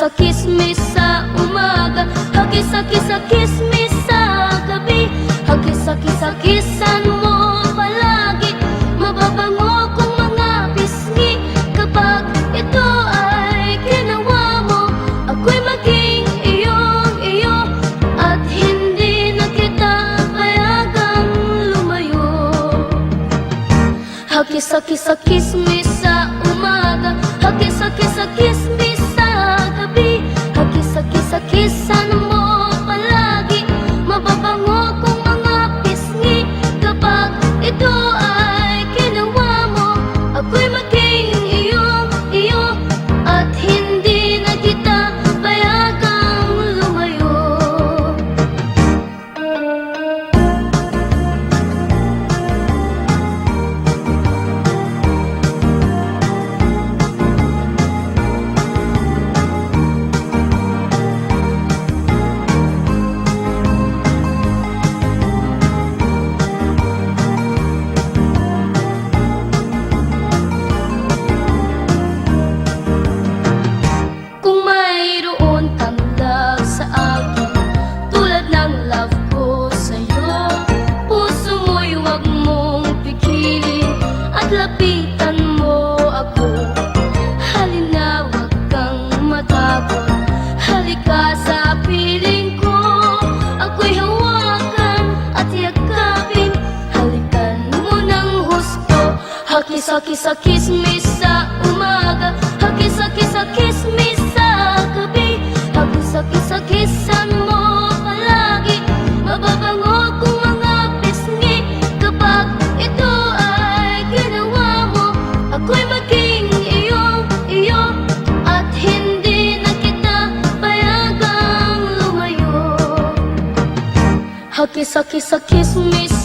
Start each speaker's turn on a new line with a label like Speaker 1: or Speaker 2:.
Speaker 1: Hakis-hakis sa umaga, hakis-hakis sa gabi. Hakis-hakis-hakisan mo palagi, mababango kong mga pisngi. Kapag ito ay ginawa mo, ako'y maging iyong-iyo, at hindi na kita payagang lumayo. Hakis-hakis sa umaga, hakis-hakis sa gabi. Hakis-hakis-hakisan mo palagi, mababango kong mga pisngi. Kapag ito ay ginawa mo, ako'y maging iyong-iyo, at hindi na kita payagang lumayo. Kung mayroon kang love sa akin, tulad ng love ko sa'yo, puso mo'y huwag mong pigilin at lapitan mo ako. Halina, huwag kang matakot, halika sa piling ko. Ako'y hawakan at yakapin, halikan mo ng husto. Hakis-hakis-hakismis sa umaga, hakis-hakis-hakismis sa gabi. Hakis-hakis-hakisan mo palagi, mababango kong mga pisngi. Kapag ito ay ginawa mo, ako'y maging iyong-iyo, at hindi na kita payagang lumayo. Hakis-hakis-hakismis